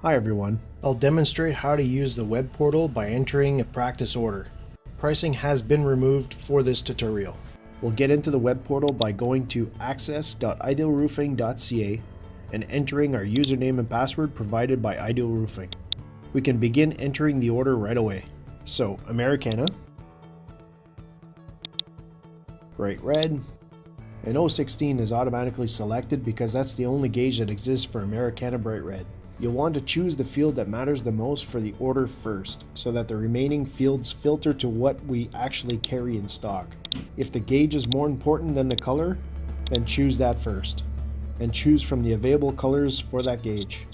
Hi everyone, I'll demonstrate how to use the web portal by entering a practice order. Pricing has been removed for this tutorial. We'll get into the web portal by going to access.idealroofing.ca and entering our username and password provided by Ideal Roofing. We can begin entering the order right away. So, Americana, bright red, and 016 is automatically selected because that's the only gauge that exists for Americana bright red. You'll want to choose the field that matters the most for the order first, so that the remaining fields filter to what we actually carry in stock. If the gauge is more important than the color, then choose that first, and choose from the available colors for that gauge.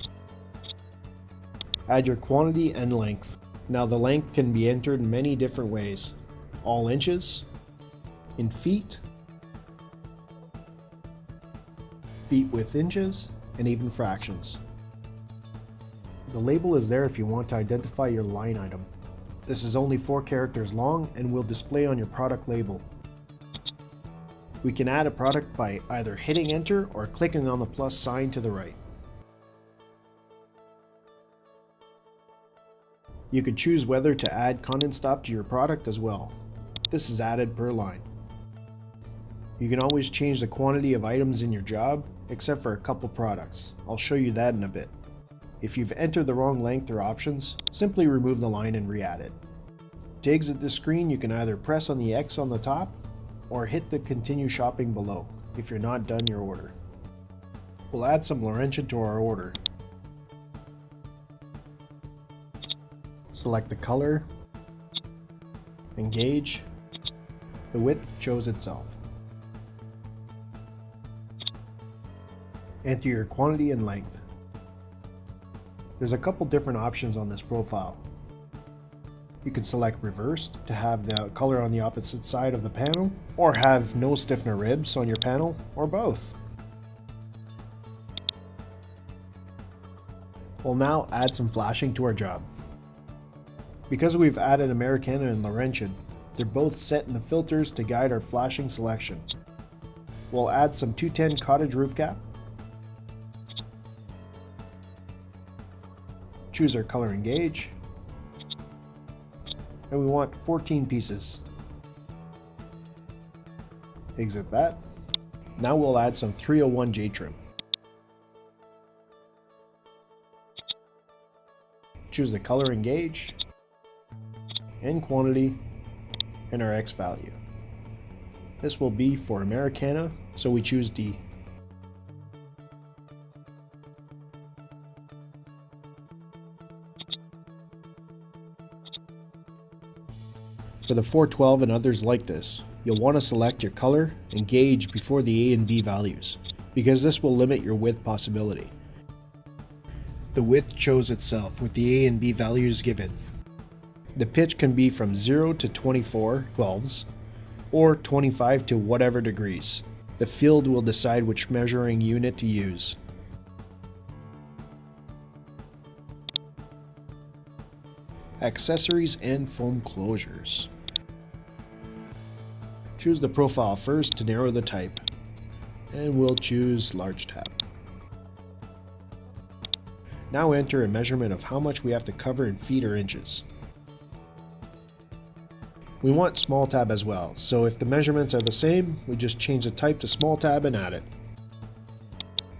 Add your quantity and length. Now the length can be entered in many different ways. All inches, in feet, feet with inches, and even fractions. The label is there if you want to identify your line item. This is only 4 characters long and will display on your product label. We can add a product by either hitting enter or clicking on the plus sign to the right. You can choose whether to add content stop to your product as well. This is added per line. You can always change the quantity of items in your job, except for a couple products. I'll show you that in a bit. If you've entered the wrong length or options, simply remove the line and re-add it. To exit this screen, you can either press on the X on the top or hit the continue shopping below if you're not done your order. We'll add some Laurentian to our order. Select the color and gauge. The width shows itself. Enter your quantity and length. There's a couple different options on this profile. You can select reversed to have the color on the opposite side of the panel, or have no stiffener ribs on your panel, or both. We'll now add some flashing to our job. Because we've added Americana and Laurentian, they're both set in the filters to guide our flashing selection. We'll add some 210 cottage roof cap. Choose our color and gauge, and we want 14 pieces. Exit that. Now we'll add some 301 J trim. Choose the color and gauge, and quantity, and our X value. This will be for Americana, so we choose D. For the 412 and others like this, you'll want to select your color and gauge before the A and B values, because this will limit your width possibility. The width shows itself with the A and B values given. The pitch can be from 0 to 24 twelves, or 25 to whatever degrees. The field will decide which measuring unit to use. Accessories and foam closures. Choose the profile first to narrow the type, and we'll choose large tab. Now enter a measurement of how much we have to cover in feet or inches. We want small tab as well, so if the measurements are the same, we just change the type to small tab and add it.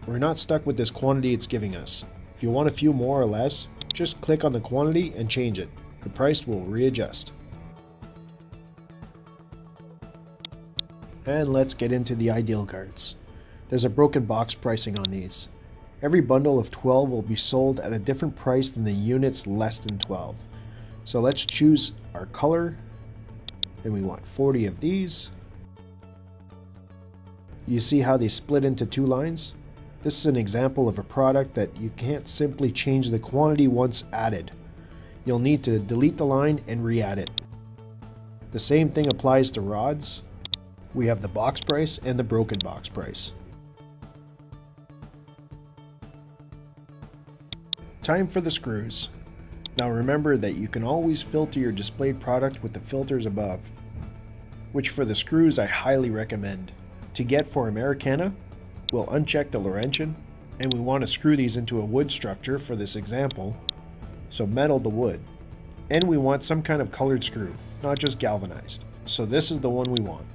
We're not stuck with this quantity it's giving us. If you want a few more or less, just click on the quantity and change it. The price will readjust. And let's get into the Ideal cards. There's a broken box pricing on these. Every bundle of 12 will be sold at a different price than the units less than 12. So let's choose our color, and we want 40 of these. You see how they split into 2 lines? This is an example of a product that you can't simply change the quantity once added. You'll need to delete the line and re-add it. The same thing applies to rods. We have the box price and the broken box price. Time for the screws. Now remember that you can always filter your displayed product with the filters above, which for the screws I highly recommend. To get for Americana, we'll uncheck the Laurentian and we want to screw these into a wood structure for this example, so metal to wood. And we want some kind of colored screw, not just galvanized, so this is the one we want.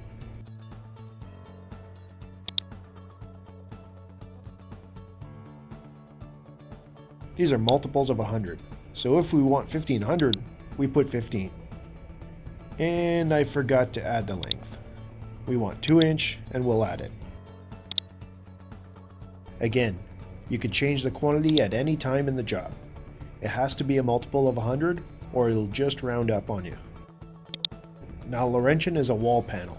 These are multiples of 100, so if we want 1500, we put 15. And I forgot to add the length. We want 2 inch and we'll add it. Again, you can change the quantity at any time in the job. It has to be a multiple of 100 or it'll just round up on you. Now Laurentian is a wall panel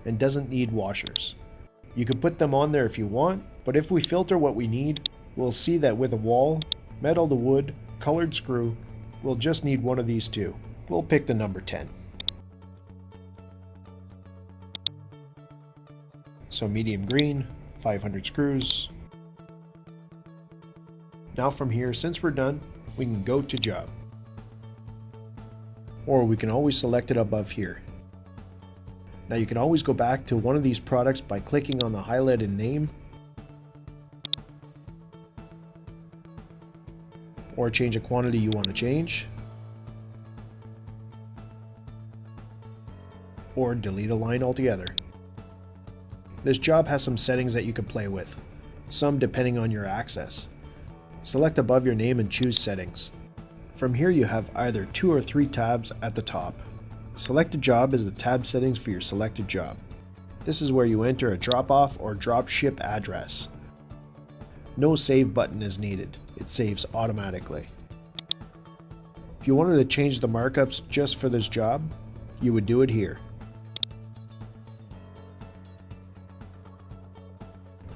and doesn't need washers. You can put them on there if you want, but if we filter what we need, we'll see that with a wall, metal to wood, colored screw, we'll just need one of these two. We'll pick the number 10. So medium green, 500 screws. Now from here, since we're done, we can go to job. Or we can always select it above here. Now you can always go back to one of these products by clicking on the highlighted name, or change a quantity you want to change, or delete a line altogether. This job has some settings that you can play with, some depending on your access. Select above your name and choose settings. From here you have either 2 or 3 tabs at the top. Select a job is the tab settings for your selected job. This is where you enter a drop-off or drop-ship address. No save button is needed, it saves automatically. If you wanted to change the markups just for this job, you would do it here.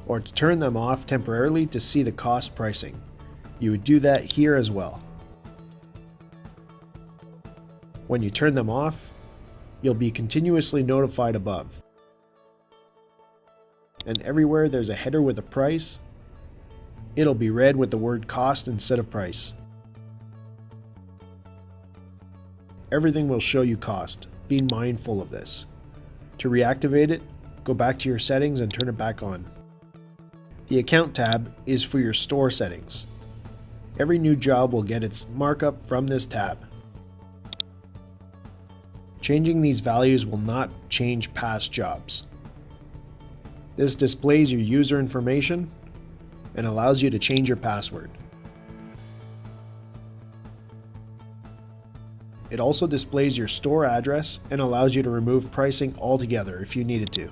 Or to turn them off temporarily to see the cost pricing, you would do that here as well. When you turn them off, you'll be continuously notified above. And everywhere there's a header with a price, it'll be read with the word cost instead of price. Everything will show you cost. Be mindful of this. To reactivate it, go back to your settings and turn it back on. The account tab is for your store settings. Every new job will get its markup from this tab. Changing these values will not change past jobs. This displays your user information and allows you to change your password. It also displays your store address and allows you to remove pricing altogether if you needed to.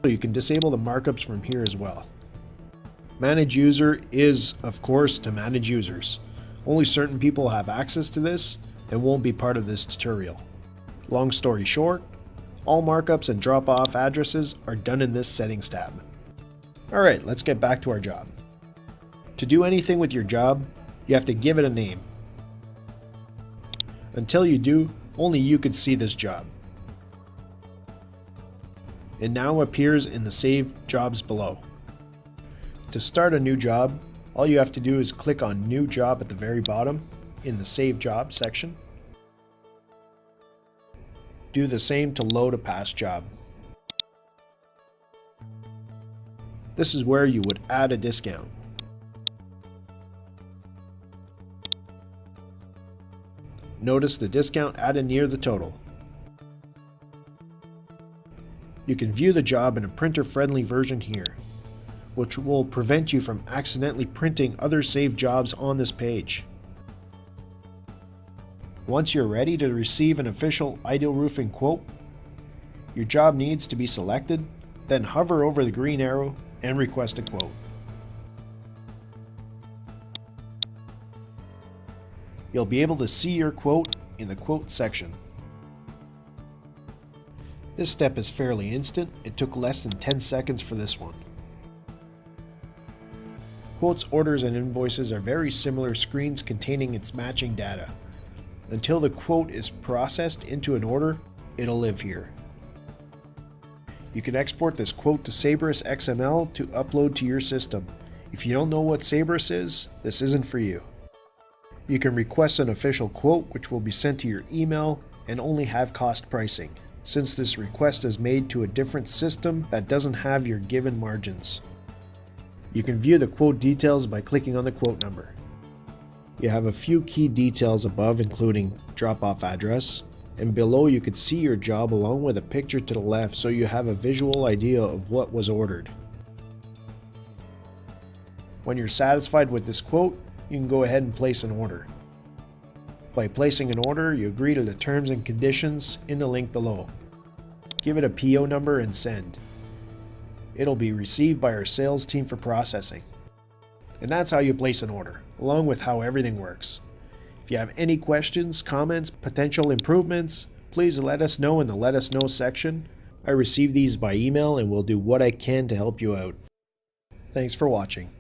So you can disable the markups from here as well. Manage user is, of course, to manage users. Only certain people have access to this and won't be part of this tutorial. Long story short, all markups and drop-off addresses are done in this settings tab. Alright, let's get back to our job. To do anything with your job, you have to give it a name. Until you do, only you could see this job. It now appears in the Save Jobs below. To start a new job, all you have to do is click on New Job at the very bottom in the Save Job section. Do the same to load a past job. This is where you would add a discount. Notice the discount added near the total. You can view the job in a printer-friendly version here, which will prevent you from accidentally printing other saved jobs on this page. Once you're ready to receive an official Ideal Roofing quote, your job needs to be selected, then hover over the green arrow and request a quote. You'll be able to see your quote in the quote section. This step is fairly instant. It took less than 10 seconds for this one. Quotes, orders, and invoices are very similar screens containing its matching data. Until the quote is processed into an order, it'll live here. You can export this quote to Sabris XML to upload to your system. If you don't know what Sabris is, this isn't for you. You can request an official quote which will be sent to your email and only have cost pricing, since this request is made to a different system that doesn't have your given margins. You can view the quote details by clicking on the quote number. You have a few key details above, including drop-off address, and below you could see your job along with a picture to the left so you have a visual idea of what was ordered. When you're satisfied with this quote, you can go ahead and place an order. By placing an order, you agree to the terms and conditions in the link below. Give it a PO number and send. It'll be received by our sales team for processing. And that's how you place an order, along with how everything works. If you have any questions, comments, potential improvements, please let us know in the Let Us Know section. I receive these by email and will do what I can to help you out. Thanks for watching.